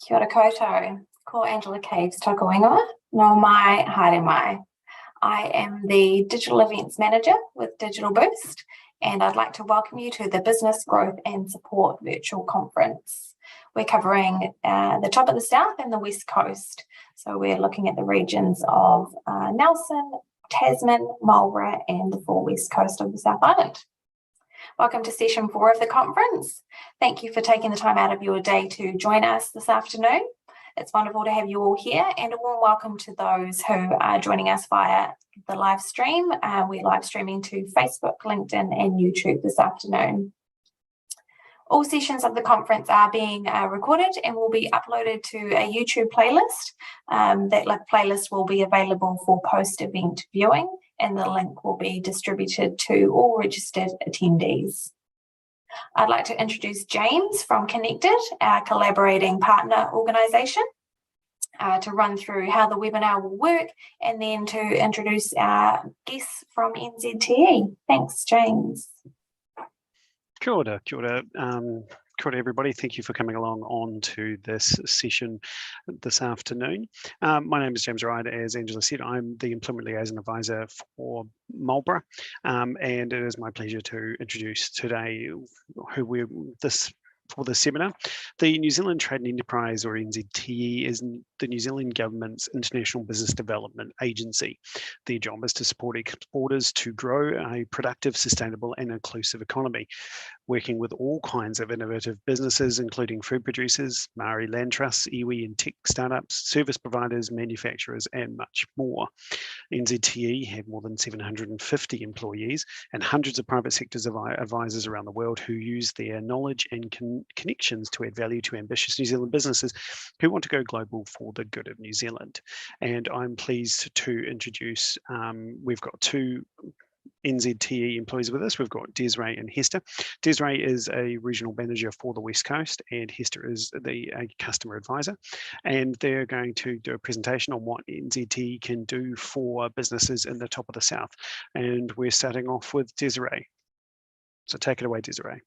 Kia ora koutou, ko Angela Caves tōku ingoa, no mai, haere mai. I am the Digital Events Manager with Digital Boost, and I'd like to welcome you to the Business Growth and Support Virtual Conference. We're covering the top of the South and the West Coast. So we're looking at the regions of Nelson, Tasman, Marlborough, and the full West Coast of the South Island. Welcome to session 4 of the conference. Thank you for taking the time out of your day to join us this afternoon. It's wonderful to have you all here, and a warm welcome to those who are joining us via the live stream. We're live streaming to Facebook, LinkedIn, and YouTube this afternoon. All sessions of the conference are being recorded and will be uploaded to a YouTube playlist. That playlist will be available for post-event viewing, and the link will be distributed to all registered attendees. I'd like to introduce James from Connected, our collaborating partner organisation, to run through how the webinar will work, and then to introduce our guests from NZTE. Thanks, James. Kia ora, kia ora. Kia ora everybody, thank you for coming along on to this session this afternoon. My name is James Wright. As Angela said, I'm the Employment Liaison Advisor for Marlborough, and it is my pleasure to introduce today for the seminar. The New Zealand Trade and Enterprise, or NZTE, is the New Zealand Government's International Business Development Agency. Their job is to support exporters to grow a productive, sustainable and inclusive economy, working with all kinds of innovative businesses, including food producers, Maori land trusts, iwi and tech startups, service providers, manufacturers, and much more. NZTE have more than 750 employees and hundreds of private sector advisors around the world who use their knowledge and connections to add value to ambitious New Zealand businesses who want to go global for the good of New Zealand. And I'm pleased to introduce, we've got two NZTE employees with us. We've got Desiree and Hester. Desiree is a regional manager for the West Coast, and Hester is a customer advisor. And they're going to do a presentation on what NZTE can do for businesses in the top of the South. And we're starting off with Desiree. So take it away, Desiree.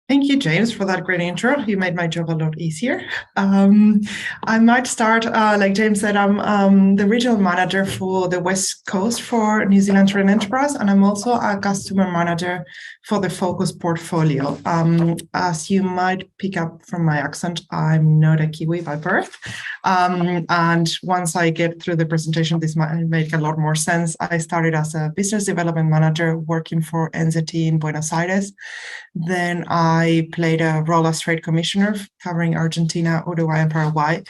Thank you, James, for that great intro. You made my job a lot easier. I might start, like James said, I'm the regional manager for the West Coast for New Zealand Trade and Enterprise, and I'm also a customer manager for the Focus portfolio. As you might pick up from my accent, I'm not a Kiwi by birth. And once I get through the presentation, this might make a lot more sense. I started as a business development manager working for NZTE in Buenos Aires. Then I played a role as trade commissioner covering Argentina, Uruguay, and Paraguay.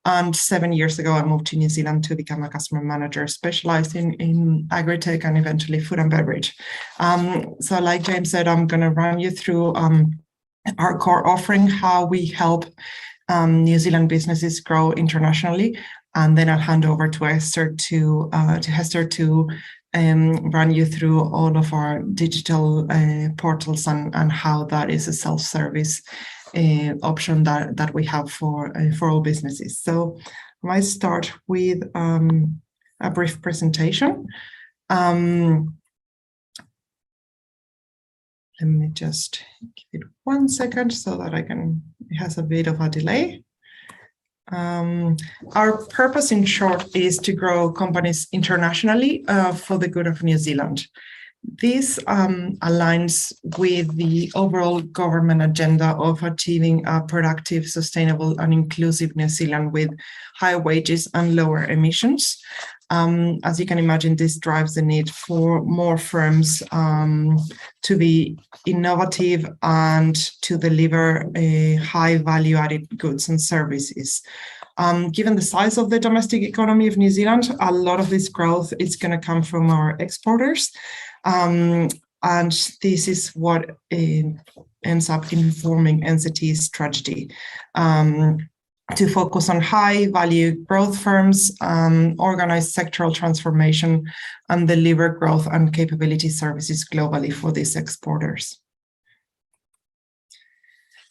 And 7 years ago, I moved to New Zealand to become a customer manager, specializing in agri-tech and eventually food and beverage. So like James said, I'm going to run you through our core offering, how we help New Zealand businesses grow internationally. And then I'll hand over to Hester to run you through all of our digital portals and how that is a self-service option that we have for all businesses. So I might start with a brief presentation. Let me just give it 1 second so that it has a bit of a delay. Our purpose, in short, is to grow companies internationally for the good of New Zealand. This aligns with the overall government agenda of achieving a productive, sustainable, and inclusive New Zealand with high wages and lower emissions. As you can imagine, this drives the need for more firms to be innovative and to deliver high value-added goods and services. Given the size of the domestic economy of New Zealand, a lot of this growth is going to come from our exporters. And this is what ends up informing NZTE's strategy. To focus on high-value growth firms, organize sectoral transformation, and deliver growth and capability services globally for these exporters.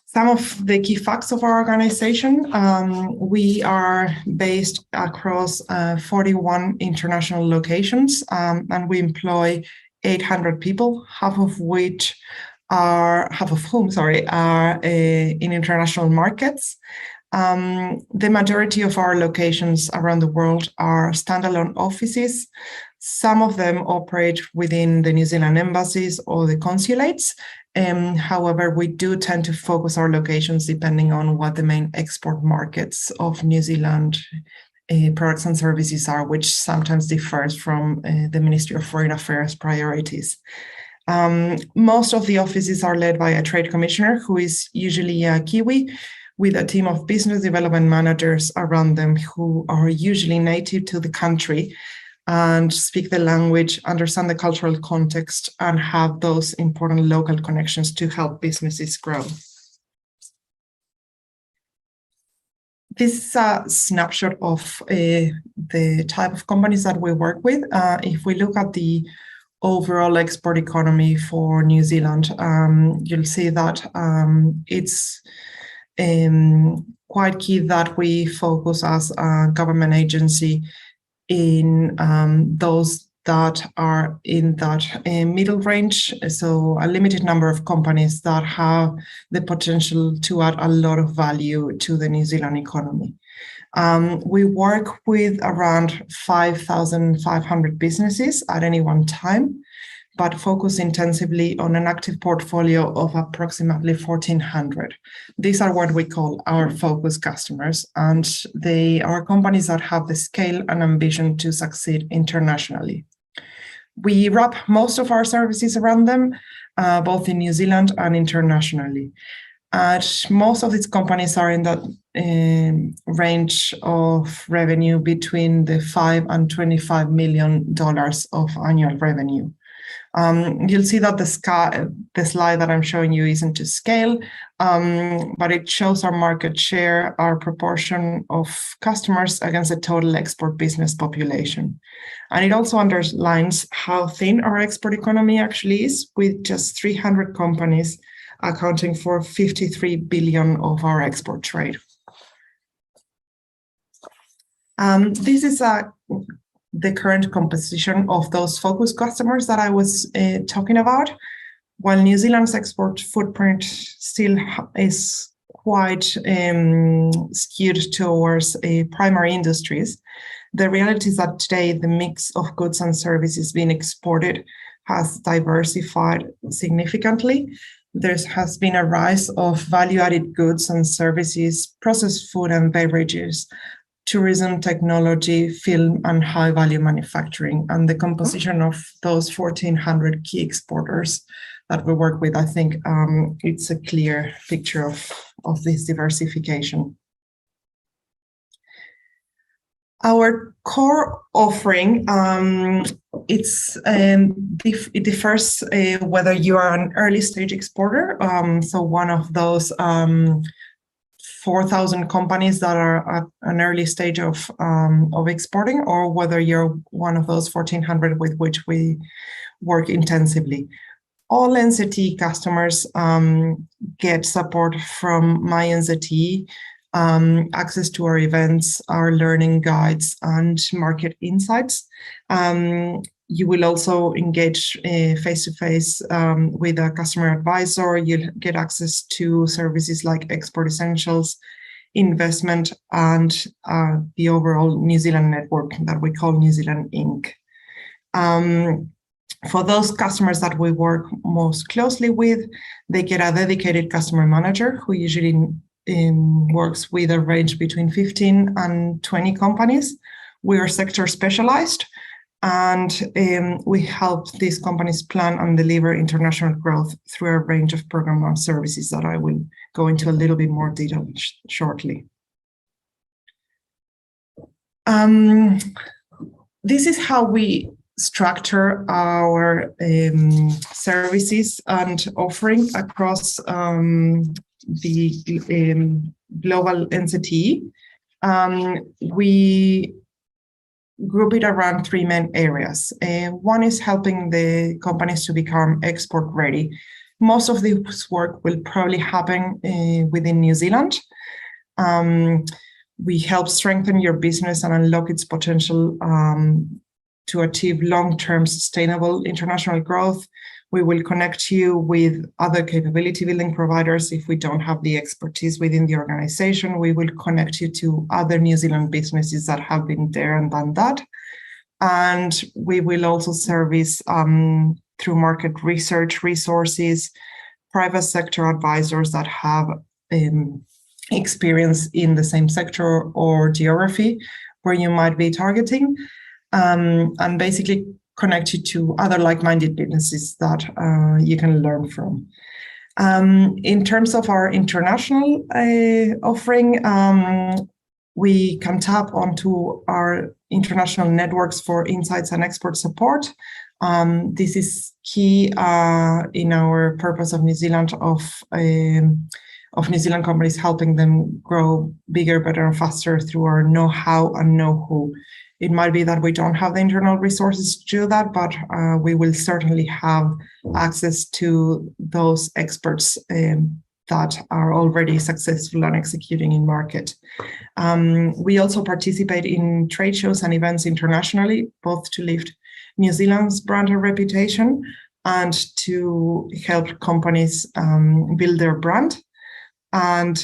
Some of the key facts of our organization: we are based across 41 international locations, and we employ 800 people, half of which half of whom, are in international markets. The majority of our locations around the world are standalone offices. Some of them operate within the New Zealand embassies or the consulates. However, we do tend to focus our locations depending on what the main export markets of New Zealand products and services are, which sometimes differs from the Ministry of Foreign Affairs priorities. Most of the offices are led by a trade commissioner, who is usually a Kiwi, with a team of business development managers around them who are usually native to the country and speak the language, understand the cultural context, and have those important local connections to help businesses grow. This is a snapshot of the type of companies that we work with. If we look at the overall export economy for New Zealand, you'll see that it's quite key that we focus as a government agency in those that are in that middle range. So a limited number of companies that have the potential to add a lot of value to the New Zealand economy. We work with around 5,500 businesses at any one time, but focus intensively on an active portfolio of approximately 1,400. These are what we call our focus customers, and they are companies that have the scale and ambition to succeed internationally. We wrap most of our services around them, both in New Zealand and internationally. Most of these companies are in that range of revenue between the $5 and $25 million of annual revenue. You'll see that the slide that I'm showing you isn't to scale, but it shows our market share, our proportion of customers against the total export business population. And it also underlines how thin our export economy actually is, with just 300 companies accounting for 53 billion of our export trade. This is the current composition of those focus customers that I was talking about. While New Zealand's export footprint still is quite skewed towards primary industries, the reality is that today the mix of goods and services being exported has diversified significantly. There has been a rise of value-added goods and services, processed food and beverages, tourism, technology, film, and high-value manufacturing. And the composition of those 1,400 key exporters that we work with, I think it's a clear picture of this diversification. Our core offering, it differs whether you are an early stage exporter, so one of those 4,000 companies that are at an early stage of exporting, or whether you're one of those 1,400 with which we work intensively. All NZTE customers get support from my NZTE, access to our events, our learning guides, and market insights. You will also engage face-to-face with a customer advisor. You'll get access to services like Export Essentials, investment, and the overall New Zealand network that we call New Zealand Inc. For those customers that we work most closely with, they get a dedicated customer manager who usually works with a range between 15 and 20 companies. We are sector specialized, and we help these companies plan and deliver international growth through a range of programs and services that I will go into a little bit more detail shortly. This is how we structure our services and offering across the global NZTE. We group it around three main areas. One is helping the companies to become export ready. Most of this work will probably happen within New Zealand. We help strengthen your business and unlock its potential to achieve long-term sustainable international growth. We will connect you with other capability building providers. If we don't have the expertise within the organization, we will connect you to other New Zealand businesses that have been there and done that. And we will also service through market research resources, private sector advisors that have experience in the same sector or geography where you might be targeting, and basically connect you to other like-minded businesses that you can learn from. In terms of our international offering, we can tap onto our international networks for insights and export support. This is key in our purpose of New Zealand, of New Zealand companies, helping them grow bigger, better, and faster through our know-how and know-who. It might be that we don't have the internal resources to do that, but we will certainly have access to those experts that are already successful and executing in market. We also participate in trade shows and events internationally, both to lift New Zealand's brand and reputation and to help companies build their brand. And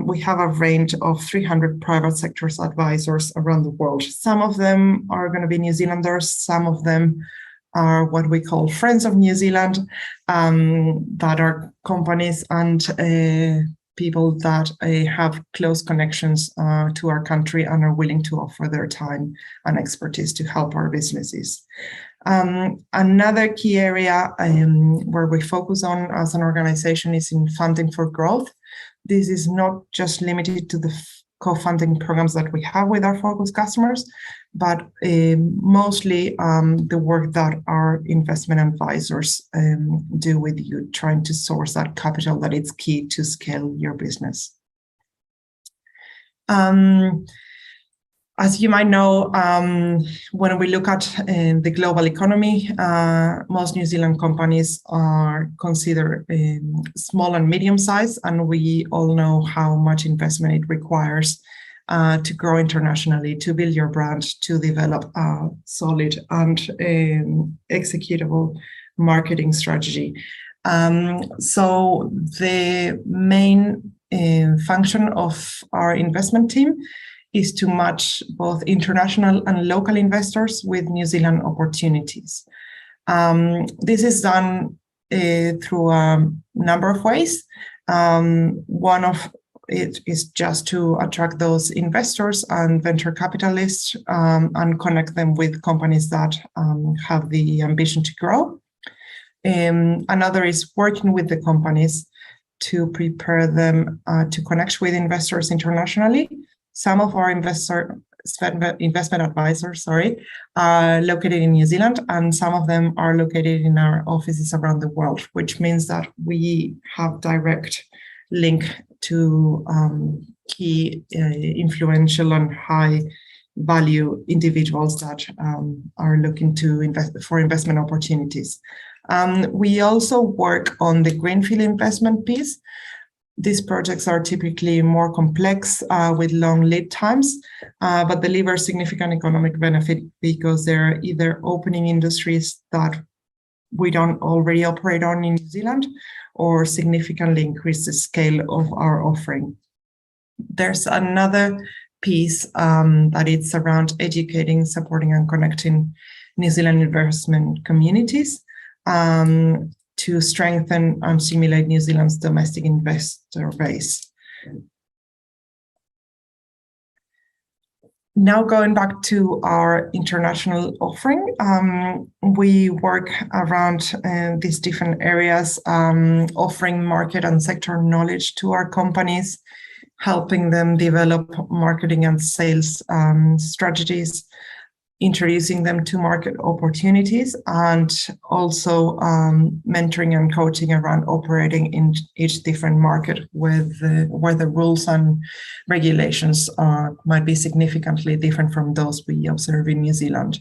we have a range of 300 private sectors advisors around the world. Some of them are going to be New Zealanders. Some of them are what we call Friends of New Zealand, that are companies and people that have close connections to our country and are willing to offer their time and expertise to help our businesses. Another key area where we focus on as an organization is in funding for growth. This is not just limited to the co-funding programs that we have with our focus customers, but mostly the work that our investment advisors do with you, trying to source that capital that is key to scale your business. As you might know, when we look at the global economy, most New Zealand companies are considered small and medium size, and we all know how much investment it requires to grow internationally, to build your brand, to develop a solid and executable marketing strategy. So the main function of our investment team is to match both international and local investors with New Zealand opportunities. This is done through a number of ways. One of it is just to attract those investors and venture capitalists and connect them with companies that have the ambition to grow. Another is working with the companies to prepare them to connect with investors internationally. Some of our investment advisors, are located in New Zealand, and some of them are located in our offices around the world, which means that we have direct link to key influential and high value individuals that are looking to invest for investment opportunities. We also work on the greenfield investment piece. These projects are typically more complex with long lead times, but deliver significant economic benefit because they're either opening industries that we don't already operate on in New Zealand or significantly increase the scale of our offering. There's another piece that it's around educating, supporting, and connecting New Zealand investment communities to strengthen and stimulate New Zealand's domestic investor base. Now going back to our international offering, we work around these different areas, offering market and sector knowledge to our companies, helping them develop marketing and sales strategies, introducing them to market opportunities, and also mentoring and coaching around operating in each different market where the rules and regulations might be significantly different from those we observe in New Zealand.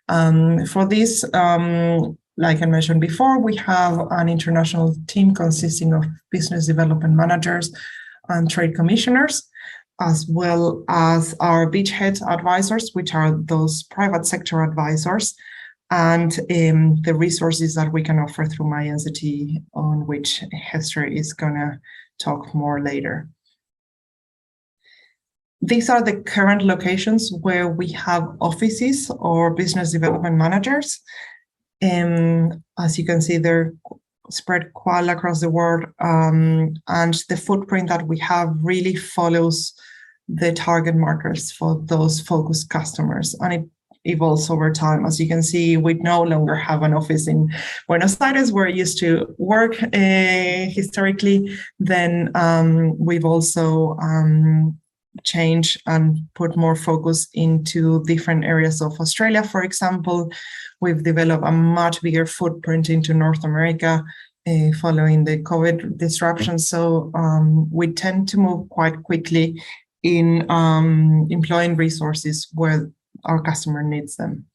For this, like I mentioned before, we have an international team consisting of business development managers and trade commissioners, as well as our beachhead advisors, which are those private sector advisors. and the resources that we can offer through my NZTE, on which Hester is going to talk more later. These are the current locations where we have offices or business development managers. As you can see, they're spread quite across the world, and the footprint that we have really follows the target markers for those focused customers, and it evolves over time. As you can see, we no longer have an office in Buenos Aires where I used to work historically. Then we've also change and put more focus into different areas of Australia. For example, we've developed a much bigger footprint into North America following the COVID disruption. So we tend to move quite quickly in employing resources where our customer needs them.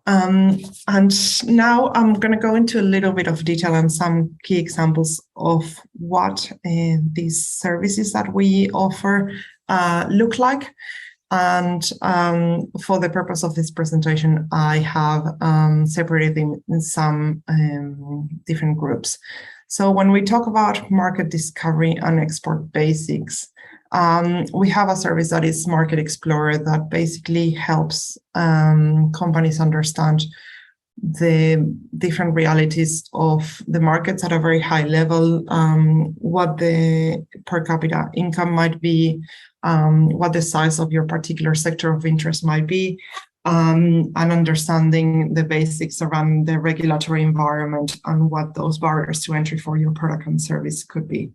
And now I'm going to go into a little bit of detail on some key examples of what these services that we offer look like. And for the purpose of this presentation, I have separated them in some different groups. So when we talk about market discovery and export basics, we have a service that is Market Explorer that basically helps companies understand the different realities of the markets at a very high level, what the per capita income might be, what the size of your particular sector of interest might be, and understanding the basics around the regulatory environment and what those barriers to entry for your product and service could be.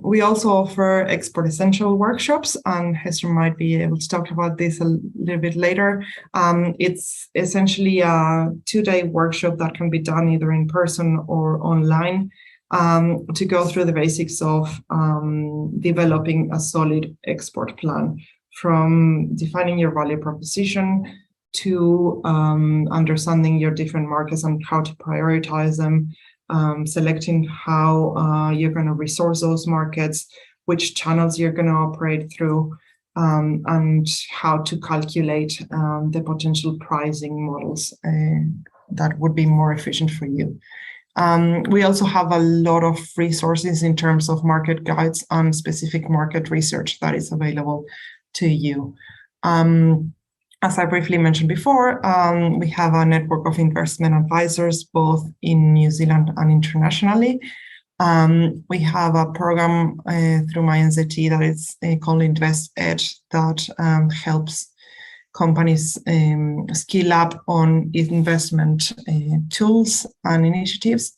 We also offer export essential workshops, and Hester might be able to talk about this a little bit later. It's essentially a 2-day workshop that can be done either in person or online to go through the basics of developing a solid export plan, from defining your value proposition to understanding your different markets and how to prioritize them, selecting how you're going to resource those markets, which channels you're going to operate through, and how to calculate the potential pricing models that would be more efficient for you. We also have a lot of resources in terms of market guides and specific market research that is available to you. As I briefly mentioned before, we have a network of investment advisors, both in New Zealand and internationally. We have a program through my NZTE that is called Invest Edge that helps companies skill up on investment tools and initiatives.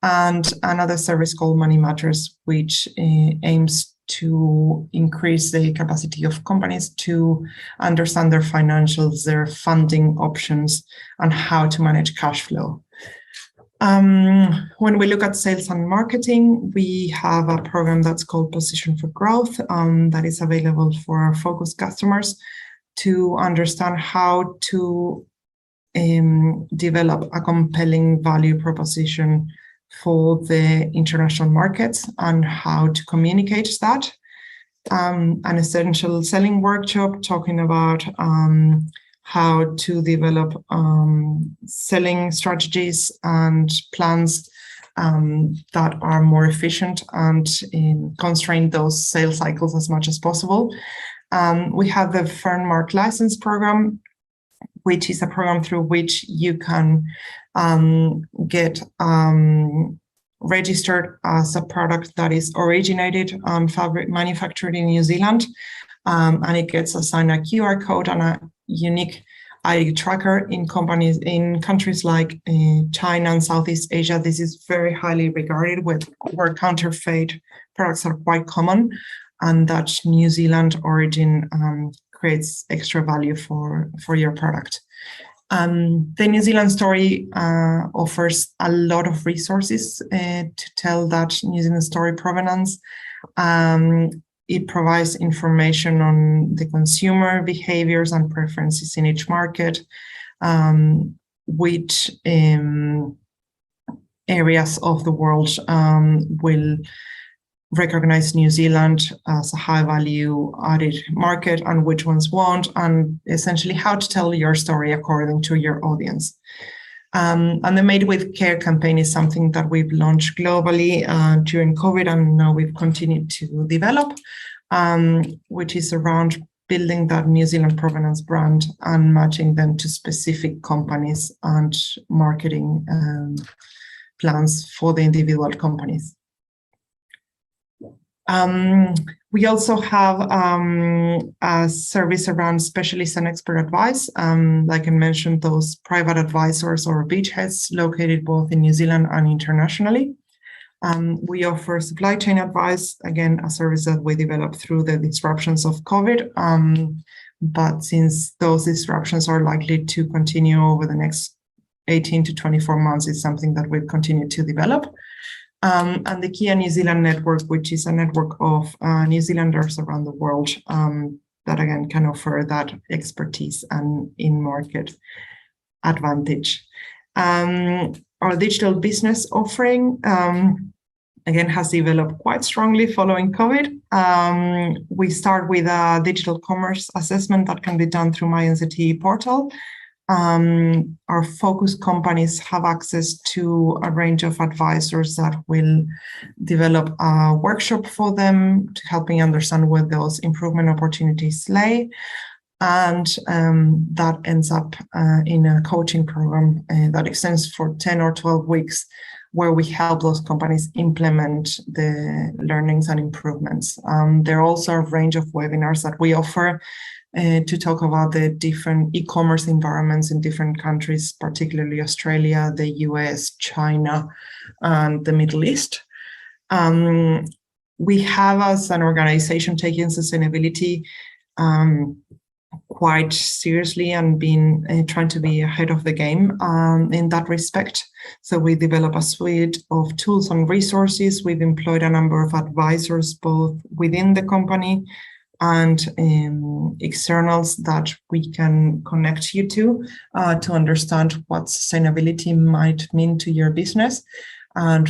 And another service called Money Matters, which aims to increase the capacity of companies to understand their financials, their funding options, and how to manage cash flow. When we look at sales and marketing, we have a program that's called Position for Growth that is available for our focused customers to understand how to develop a compelling value proposition for the international markets and how to communicate that. An essential selling workshop talking about how to develop selling strategies and plans that are more efficient and constrain those sales cycles as much as possible. We have the Fernmark license program, which is a program through which you can get registered as a product that is originated and manufactured in New Zealand, and it gets assigned a QR code and a unique ID tracker in countries like China and Southeast Asia. This is very highly regarded, where counterfeit products are quite common, and that New Zealand origin creates extra value for your product. The New Zealand story offers a lot of resources to tell that New Zealand story provenance. It provides information on the consumer behaviors and preferences in each market, which areas of the world will recognize New Zealand as a high value added market and which ones won't, and essentially how to tell your story according to your audience. And the Made with Care campaign is something that we've launched globally during COVID, and now we've continued to develop, which is around building that New Zealand provenance brand and matching them to specific companies and marketing plans for the individual companies. We also have a service around specialist and expert advice. Like I mentioned, those private advisors or beachheads located both in New Zealand and internationally. We offer supply chain advice, again, a service that we developed through the disruptions of COVID. But since those disruptions are likely to continue over the next 18 to 24 months, it's something that we've continued to develop. And the Kia New Zealand network, which is a network of New Zealanders around the world that again can offer that expertise and in-market advantage. Our digital business offering, again, has developed quite strongly following COVID. We start with a digital commerce assessment that can be done through my NZTE portal. Our focus companies have access to a range of advisors that will develop a workshop for them to helping understand where those improvement opportunities lay. And that ends up in a coaching program that extends for 10 or 12 weeks, where we help those companies implement the learnings and improvements. There are also a range of webinars that we offer to talk about the different e-commerce environments in different countries, particularly Australia, the US, China, and the Middle East. We have, as an organization, taken sustainability quite seriously and been trying to be ahead of the game in that respect. So we develop a suite of tools and resources. We've employed a number of advisors, both within the company and externals that we can connect you to understand what sustainability might mean to your business and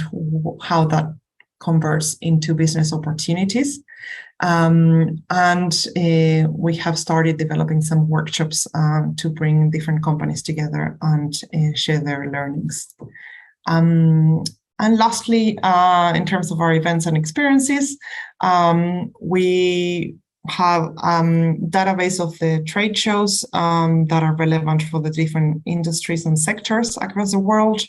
how that converts into business opportunities. We have started developing some workshops to bring different companies together and share their learnings. And lastly, in terms of our events and experiences, we have database of the trade shows that are relevant for the different industries and sectors across the world.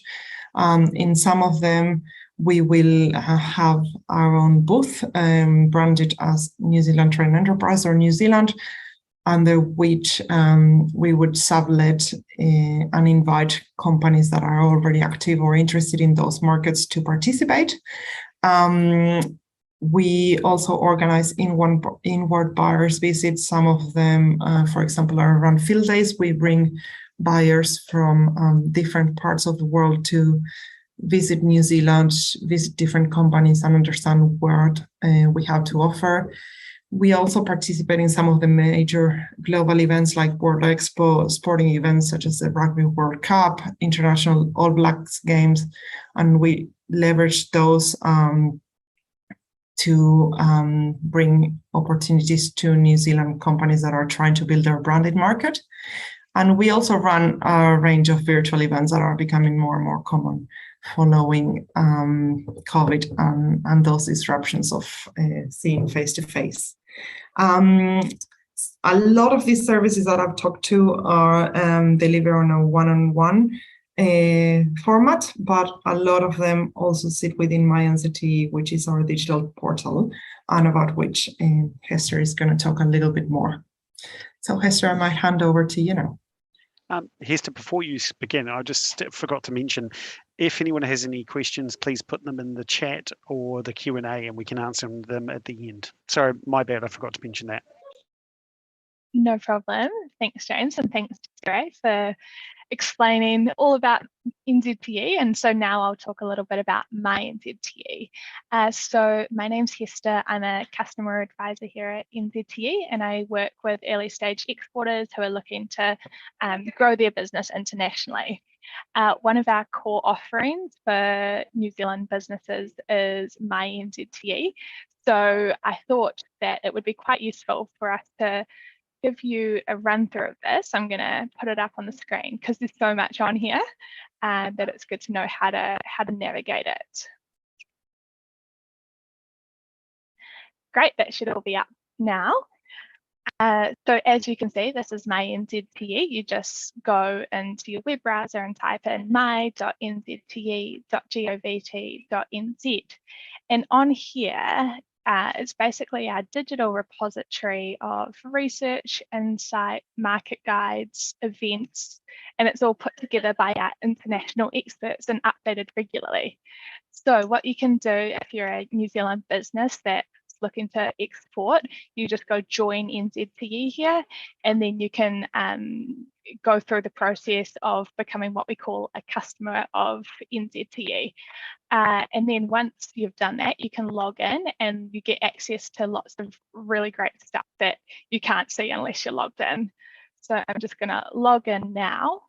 In some of them, we will have our own booth branded as New Zealand Trade and Enterprise or New Zealand, under which we would sublet and invite companies that are already active or interested in those markets to participate. We also organize inward buyers visits. Some of them, for example, are around field days. We bring buyers from different parts of the world to visit New Zealand, visit different companies and understand what we have to offer. We also participate in some of the major global events like World Expo, sporting events such as the Rugby World Cup, International All Blacks Games, and we leverage those to bring opportunities to New Zealand companies that are trying to build their branded market. And we also run a range of virtual events that are becoming more and more common following COVID and those disruptions of seeing face-to-face. A lot of these services that I've talked to are delivered on a one-on-one format, but a lot of them also sit within my NZTE, which is our digital portal, and about which Hester is going to talk a little bit more. So Hester, I might hand over to you now. Hester, before you begin, I just forgot to mention, if anyone has any questions, please put them in the chat or the Q&A and we can answer them at the end. Sorry, my bad, I forgot to mention that. No problem. Thanks, James, and thanks, Desiree, for explaining all about NZTE. And so now I'll talk a little bit about my NZTE. So my name's Hester. I'm a customer advisor here at NZTE, and I work with early stage exporters who are looking to grow their business internationally. One of our core offerings for New Zealand businesses is My NZTE. So I thought that it would be quite useful for us to give you a run through of this. I'm going to put it up on the screen because there's so much on here that it's good to know how to navigate it. Great, that should all be up now. So as you can see, this is My NZTE. You just go into your web browser and type in my.nzte.govt.nz. And on here, it's basically our digital repository of research, insight, market guides, events, and it's all put together by our international experts and updated regularly. So what you can do if you're a New Zealand business that's looking to export, you just go join NZTE here, and then you can go through the process of becoming what we call a customer of NZTE. And then once you've done that, you can log in and you get access to lots of really great stuff that you can't see unless you're logged in. So I'm just going to log in now.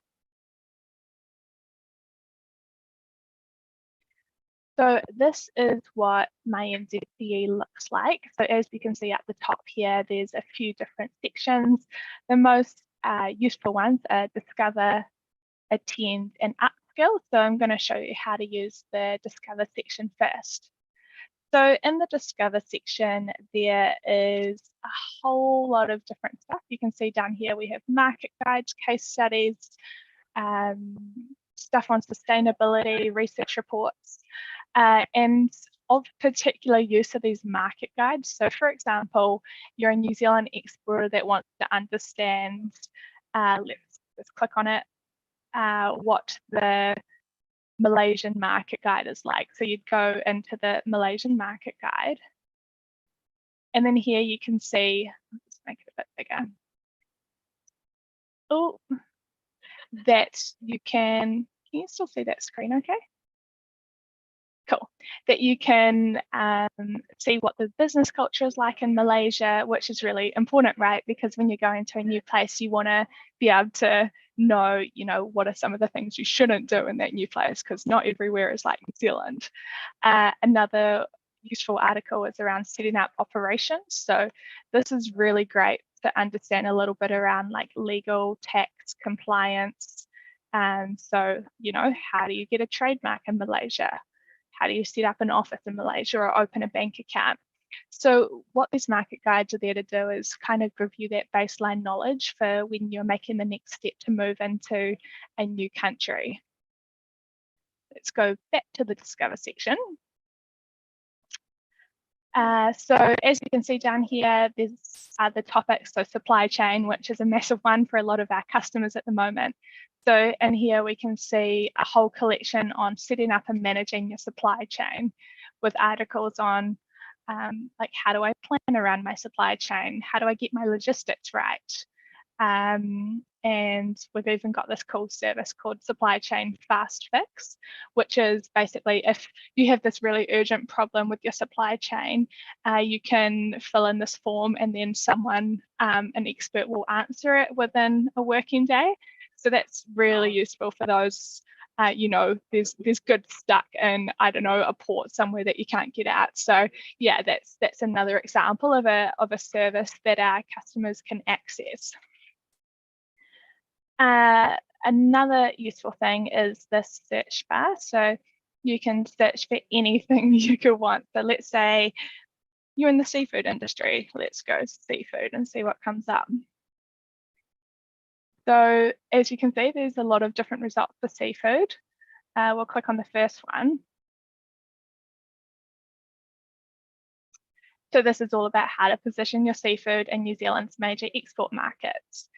So this is what My NZTE looks like. So as you can see at the top here, there's a few different sections. The most useful ones are Discover, Attend, and Upskill. So I'm going to show you how to use the Discover section first. So in the Discover section, there is a whole lot of different stuff. You can see down here we have market guides, case studies, stuff on sustainability, research reports. And of particular use of these market guides. So for example, you're a New Zealand exporter that wants to understand, let's click on it, what the Malaysian market guide is like. So you'd go into the Malaysian market guide. And then here you can see, let's make it a bit bigger. Oh, that you can you still see that screen okay? Cool. That you can see what the business culture is like in Malaysia, which is really important, right? Because when you're going to a new place, you want to be able to know, what are some of the things you shouldn't do in that new place, because not everywhere is like New Zealand. Another useful article is around setting up operations. So this is really great to understand a little bit around like legal, tax, compliance. So, how do you get a trademark in Malaysia? How do you set up an office in Malaysia or open a bank account? So what these market guides are there to do is kind of give you that baseline knowledge for when you're making the next step to move into a new country. Let's go back to the Discover section. So as you can see down here, there's the topics, so supply chain, which is a massive one for a lot of our customers at the moment. So in here we can see a whole collection on setting up and managing your supply chain, with articles on like how do I plan around my supply chain? How do I get my logistics right? And we've even got this cool service called Supply Chain Fast Fix, which is basically if you have this really urgent problem with your supply chain, you can fill in this form and then someone, an expert, will answer it within a working day. So that's really useful for those, there's goods stuck in, I don't know, a port somewhere that you can't get out. So yeah, that's another example of a service that our customers can access. Another useful thing is this search bar. So you can search for anything you could want. So let's say you're in the seafood industry. Let's go seafood and see what comes up. So as you can see, there's a lot of different results for seafood. We'll click on the first one. So this is all about how to position your seafood in New Zealand's major export markets.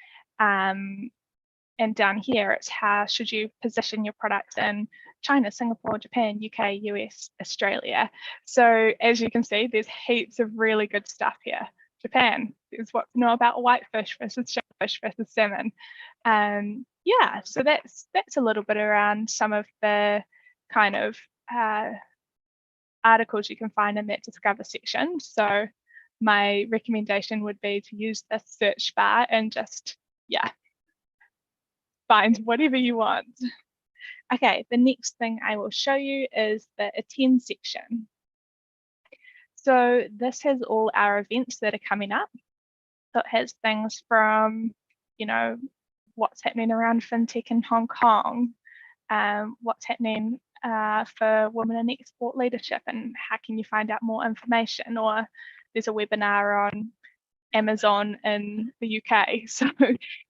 And down here, it's how should you position your products in China, Singapore, Japan, UK, US, Australia. So as you can see, there's heaps of really good stuff here. Japan is what to know about whitefish versus shellfish versus salmon. Yeah, so that's a little bit around some of the kind of articles you can find in that Discover section. So my recommendation would be to use this search bar and just, yeah, find whatever you want. Okay, the next thing I will show you is the attend section. So this has all our events that are coming up. So it has things from, you know, what's happening around fintech in Hong Kong, what's happening for women in export leadership and how can you find out more information, or there's a webinar on Amazon in the UK. So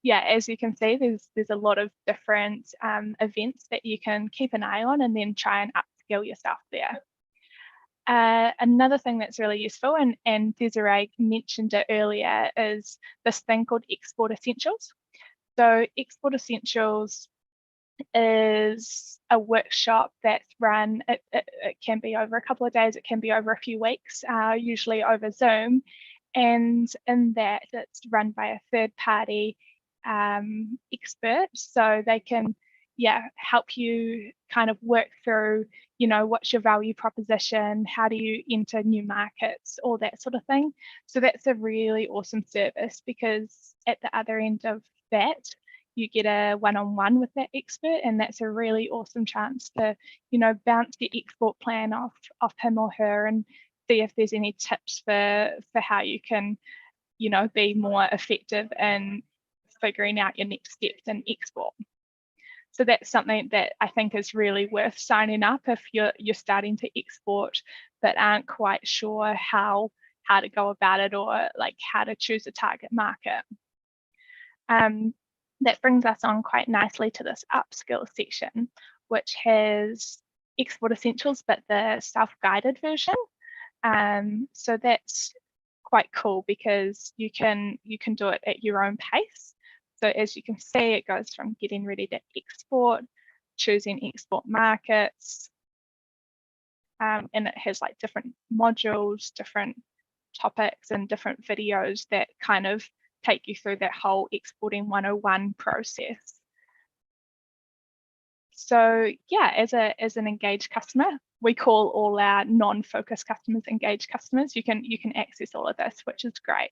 yeah, as you can see, there's a lot of different events that you can keep an eye on and then try and upskill yourself there. Another thing that's really useful, and Desiree mentioned it earlier, is this thing called Export Essentials. So Export Essentials is a workshop that's run, it can be over a couple of days, it can be over a few weeks, usually over Zoom. And in that, it's run by a third party expert, so they can help you kind of work through, what's your value proposition, how do you enter new markets, all that sort of thing. So that's a really awesome service, because at the other end of that, you get a one-on-one with that expert, and that's a really awesome chance to, bounce your export plan off him or her and see if there's any tips for how you can, be more effective in figuring out your next steps in export. So that's something that I think is really worth signing up if you're starting to export but aren't quite sure how to go about it, or like how to choose a target market. That brings us on quite nicely to this upskill section, which has Export Essentials, but the self-guided version. So that's quite cool because you can do it at your own pace. So as you can see, it goes from getting ready to export, choosing export markets, and it has like different modules, different topics, and different videos that kind of take you through that whole exporting 101 process. So yeah, as an engaged customer, we call all our non-focused customers engaged customers. You can access all of this, which is great.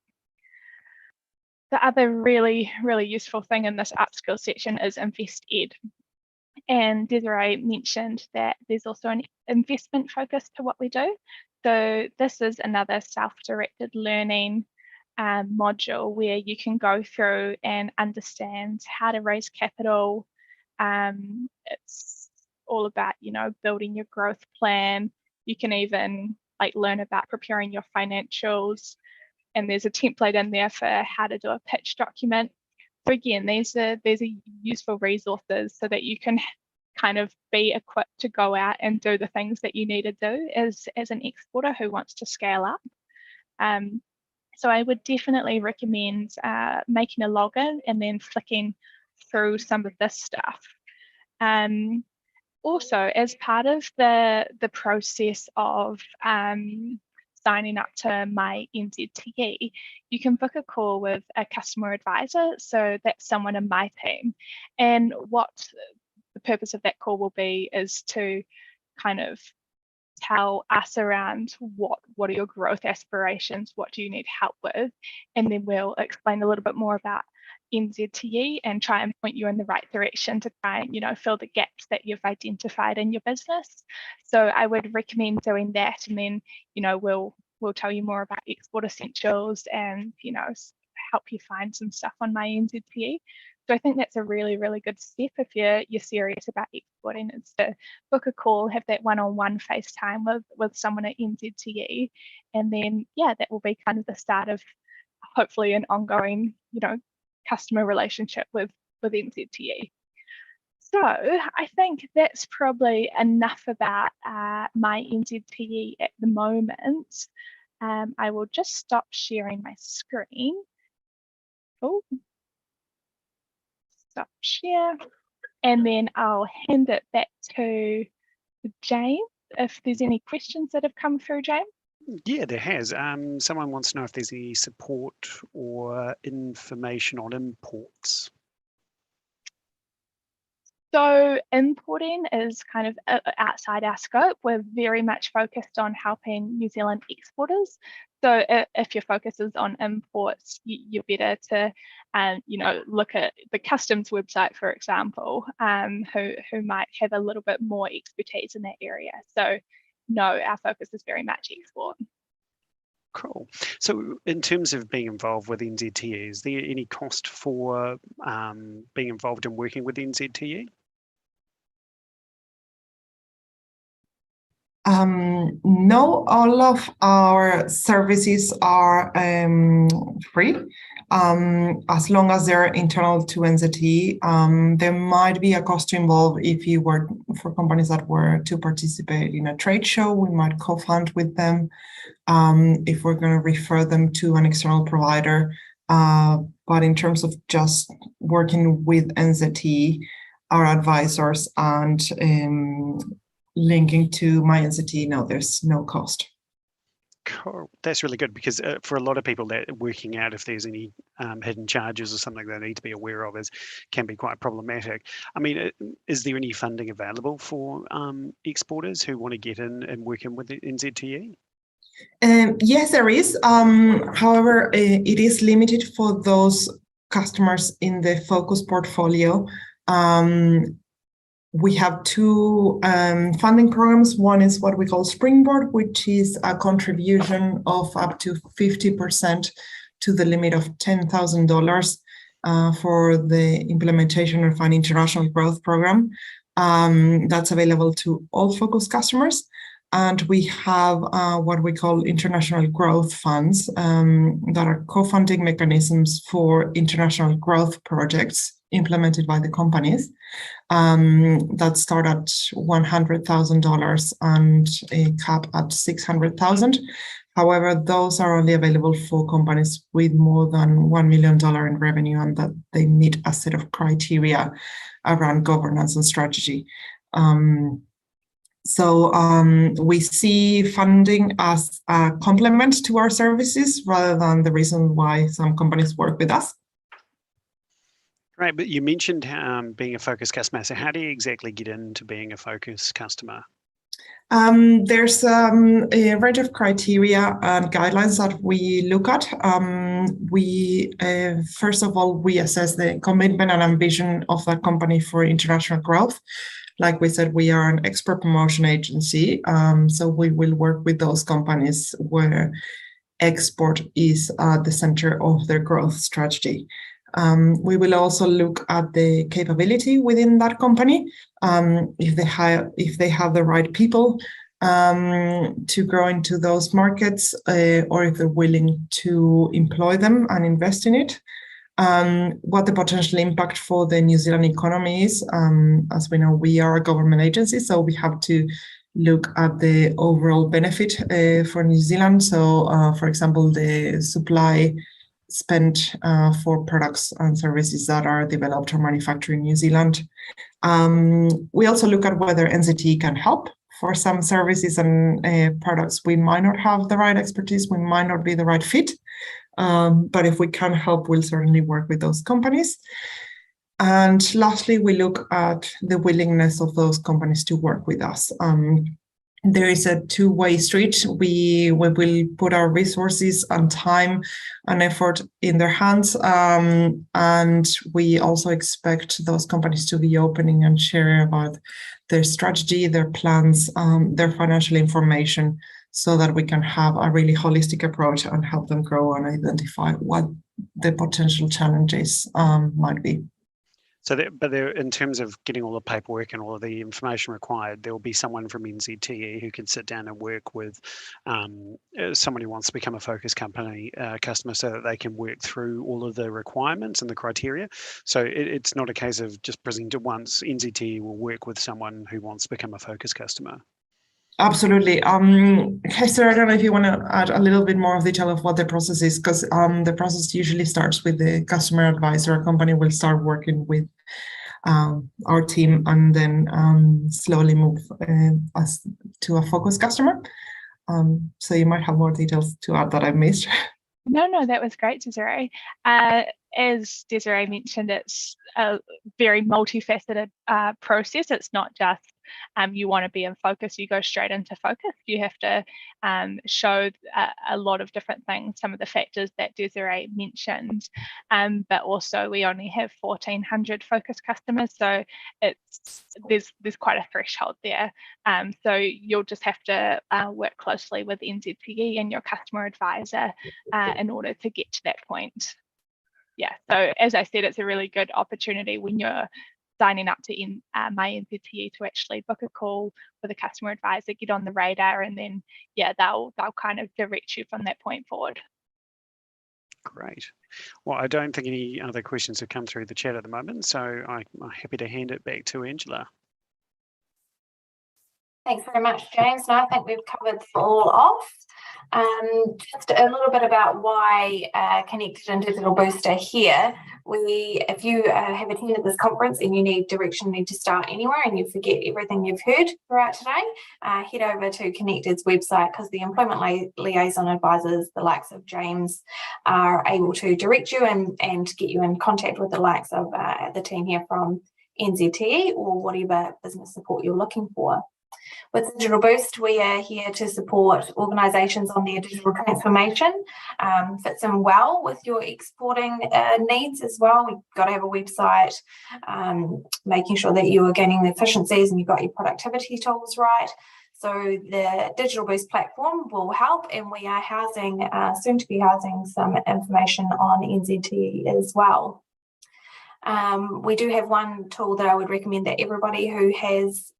The other really, really useful thing in this upskill section is Invest Ed. And Desiree mentioned that there's also an investment focus to what we do. So this is another self-directed learning module where you can go through and understand how to raise capital. It's all about, building your growth plan. You can even learn about preparing your financials, and there's a template in there for how to do a pitch document. So again, these are useful resources so that you can kind of be equipped to go out and do the things that you need to do as an exporter who wants to scale up. So I would definitely recommend making a login and then flicking through some of this stuff. Also, as part of the process of signing up to my NZTE, you can book a call with a customer advisor. So that's someone in my team. And what the purpose of that call will be is to kind of tell us around what are your growth aspirations, what do you need help with, and then we'll explain a little bit more about NZTE and try and point you in the right direction to try and fill the gaps that you've identified in your business. So I would recommend doing that, and then we'll tell you more about Export Essentials and help you find some stuff on my NZTE. So I think that's a really, really good step if you're serious about exporting, is to book a call, have that one-on-one FaceTime with someone at NZTE, and then that will be kind of the start of hopefully an ongoing customer relationship with NZTE. So I think that's probably enough about my NZTE at the moment. I will just stop sharing my screen. Oh. Stop share, and then I'll hand it back to James if there's any questions that have come through, James. Yeah, there has. Someone wants to know if there's any support or information on imports. So importing is kind of outside our scope. We're very much focused on helping New Zealand exporters. So if your focus is on imports, you're better to, look at the customs website, for example, who might have a little bit more expertise in that area. So no, our focus is very much export. Cool. So in terms of being involved with NZTE, is there any cost for being involved in working with NZTE? No, all of our services are free, as long as they're internal to NZTE. There might be a cost involved if you were for companies that were to participate in a trade show. We might co-fund with them if we're going to refer them to an external provider. But in terms of just working with NZTE, our advisors and linking to my NZTE, no, there's no cost. Cool. That's really good, because for a lot of people, that working out if there's any hidden charges or something they need to be aware of can be quite problematic. I mean, is there any funding available for exporters who want to get in and work in with the NZTE? Yes, there is. However, it is limited for those customers in the focus portfolio. We have two funding programs. One is what we call Springboard, which is a contribution of up to 50% to the limit of $10,000 for the implementation of an international growth program. That's available to all focus customers. And we have what we call international growth funds that are co-funding mechanisms for international growth projects implemented by the companies that start at $100,000 and a cap at $600,000. However, those are only available for companies with more than $1 million in revenue, and that they meet a set of criteria around governance and strategy. So we see funding as a complement to our services rather than the reason why some companies work with us. Right, but you mentioned being a focus customer. So how do you exactly get into being a focus customer? There's a range of criteria and guidelines that we look at. First of all, we assess the commitment and ambition of that company for international growth. Like we said, we are an export promotion agency, so we will work with those companies where export is at the center of their growth strategy. We will also look at the capability within that company, if they have the right people to grow into those markets, or if they're willing to employ them and invest in it. What the potential impact for the New Zealand economy is. As we know, we are a government agency, so we have to look at the overall benefit for New Zealand. So, for example, the supply spent for products and services that are developed or manufactured in New Zealand. We also look at whether NZTE can help. For some services and products, we might not have the right expertise, we might not be the right fit. But if we can help, we'll certainly work with those companies. And lastly, we look at the willingness of those companies to work with us. There is a two-way street. We will put our resources and time and effort in their hands. And we also expect those companies to be opening and sharing about their strategy, their plans, their financial information, so that we can have a really holistic approach and help them grow and identify what the potential challenges might be. So, in terms of getting all the paperwork and all of the information required, there will be someone from NZTE who can sit down and work with someone who wants to become a focus company customer, so that they can work through all of the requirements and the criteria. So it's not a case of just presenting it once. NZTE will work with someone who wants to become a focus customer. Absolutely. Hester, I don't know if you want to add a little bit more of detail of what the process is, because the process usually starts with the customer advisor. A company will start working with our team and then slowly move us to a focus customer. So you might have more details to add that I missed. No, that was great, Desiree. As Desiree mentioned, it's a very multifaceted process. It's not just you want to be in focus, you go straight into focus. You have to show a lot of different things, some of the factors that Desiree mentioned, but also we only have 1,400 focus customers, so there's quite a threshold there. So you'll just have to work closely with NZTE and your customer advisor in order to get to that point. Yeah, so as I said, it's a really good opportunity when you're signing up to My NZTE to actually book a call with a customer advisor, get on the radar, and then yeah, they'll kind of direct you from that point forward. Great. Well, I don't think any other questions have come through the chat at the moment, so I'm happy to hand it back to Angela. Thanks very much, James. And I think we've covered all off. Just a little bit about why Connected and Digital Boost are here. If you have attended this conference and you need direction, need to start anywhere, and you forget everything you've heard throughout today, head over to Connected's website, because the employment liaison advisors, the likes of James, are able to direct you and get you in contact with the likes of the team here from NZTE or whatever business support you're looking for. With Digital Boost, we are here to support organisations on their digital transformation. Fits in well with your exporting needs as well. We've got to have a website, making sure that you are gaining the efficiencies and you've got your productivity tools right. So the Digital Boost platform will help, and we are housing, soon to be housing some information on NZTE as well. We do have one tool that I would recommend that everybody who has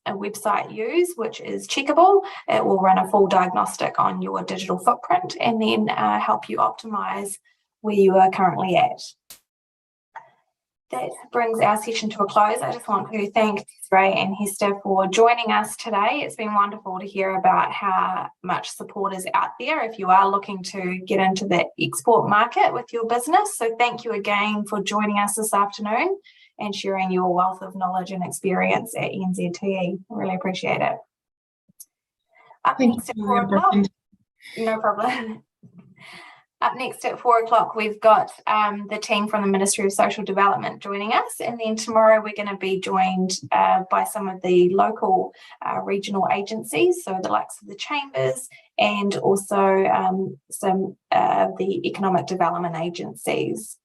a website use, which is Checkable. It will run a full diagnostic on your digital footprint and then help you optimize where you are currently at. That brings our session to a close. I just want to thank Desiree and Hester for joining us today. It's been wonderful to hear about how much support is out there if you are looking to get into the export market with your business. So thank you again for joining us this afternoon and sharing your wealth of knowledge and experience at NZTE. I really appreciate it. Up next at 4 o'clock, no problem. Up next at 4 o'clock, we've got the team from the Ministry of Social Development joining us. And then tomorrow we're going to be joined by some of the local regional agencies, so the likes of the chambers and also some of the economic development agencies.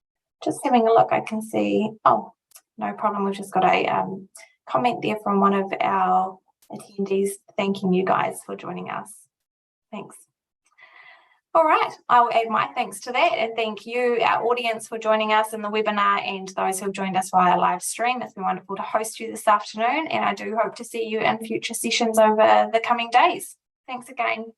Just having a look, I can see, oh, no problem. We've just got a comment there from one of our attendees thanking you guys for joining us. Thanks. All right, I will add my thanks to that, and thank you, our audience, for joining us in the webinar and those who have joined us via live stream. It's been wonderful to host you this afternoon, and I do hope to see you in future sessions over the coming days. Thanks again.